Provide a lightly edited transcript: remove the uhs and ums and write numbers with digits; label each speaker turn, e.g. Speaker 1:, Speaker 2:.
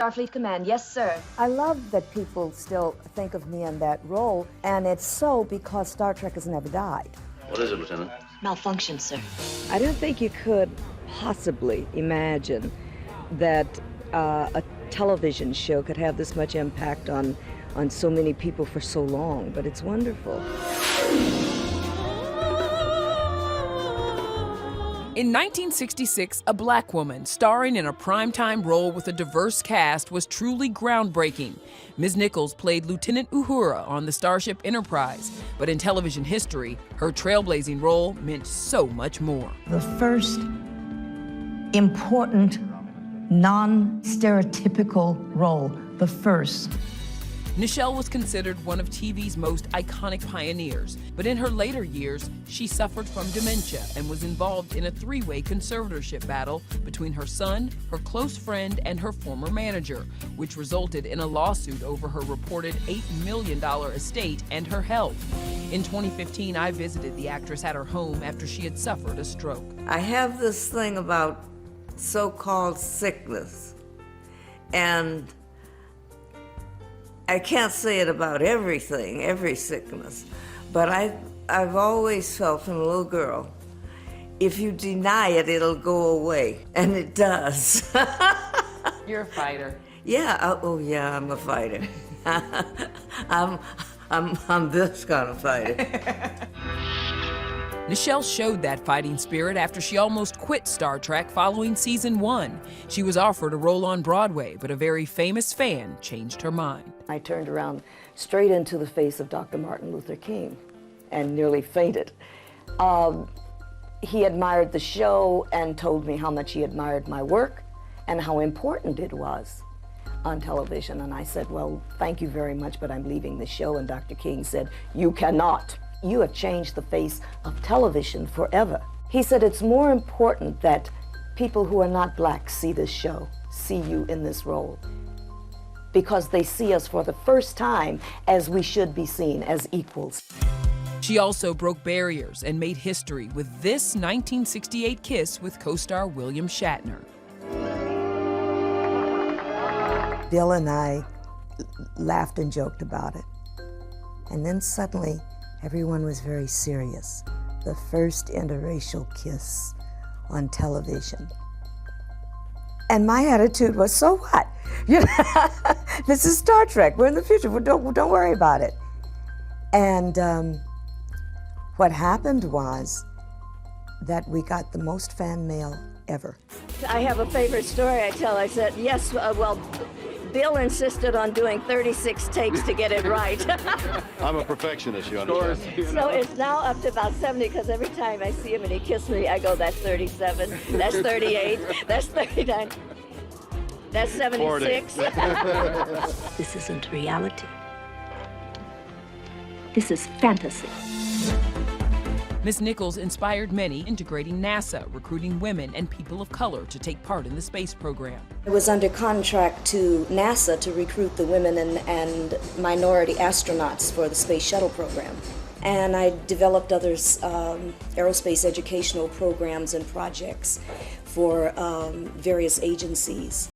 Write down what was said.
Speaker 1: Starfleet Command, yes, sir.
Speaker 2: I love that people still think of me in that role, and it's so because Star Trek has never died.
Speaker 3: What is it, Lieutenant?
Speaker 1: Malfunction, sir.
Speaker 2: I don't think you could possibly imagine that a television show could have this much impact on so many people for so long, but it's wonderful.
Speaker 4: In 1966, a black woman starring in a primetime role with a diverse cast was truly groundbreaking. Ms. Nichols played Lieutenant Uhura on the Starship Enterprise, but in television history, her trailblazing role meant so much more.
Speaker 5: The first important, non-stereotypical role, the first.
Speaker 4: Nichelle was considered one of TV's most iconic pioneers, but in her later years, she suffered from dementia and was involved in a three-way conservatorship battle between her son, her close friend, and her former manager, which resulted in a lawsuit over her reported $8 million estate and her health. In 2015, I visited the actress at her home after she had suffered a stroke.
Speaker 6: I have this thing about so-called sickness, and I can't say it about everything, every sickness, but I've always felt from a little girl, if you deny it, it'll go away, and it does.
Speaker 4: You're a fighter.
Speaker 6: Yeah, oh yeah, I'm a fighter. I'm this kind of fighter.
Speaker 4: Nichelle showed that fighting spirit after she almost quit Star Trek following season 1. She was offered a role on Broadway, but a very famous fan changed her mind.
Speaker 2: I turned around straight into the face of Dr. Martin Luther King and nearly fainted. He admired the show and told me how much he admired my work and how important it was on television. And I said, well, thank you very much, but I'm leaving the show. And Dr. King said, you cannot. You have changed the face of television forever. He said, it's more important that people who are not black see this show, see you in this role, because they see us for the first time as we should be seen, as equals.
Speaker 4: She also broke barriers and made history with this 1968 kiss with co-star William Shatner.
Speaker 2: Bill and I laughed and joked about it. And then suddenly, everyone was very serious. The first interracial kiss on television. And my attitude was, so what? You know, this is Star Trek. We're in the future. Don't worry about it. And what happened was that we got the most fan mail ever.
Speaker 7: I have a favorite story I tell. I said, yes, well, Bill insisted on doing 36 takes to get it right.
Speaker 3: I'm a perfectionist, you understand.
Speaker 7: So it's now up to about 70, because every time I see him and he kisses me, I go, that's 37, that's 38, that's 39, that's 76.
Speaker 1: This isn't reality. This is fantasy.
Speaker 4: Ms. Nichols inspired many, integrating NASA, recruiting women and people of color to take part in the space program.
Speaker 2: I was under contract to NASA to recruit the women and minority astronauts for the Space Shuttle program. And I developed other aerospace educational programs and projects for various agencies.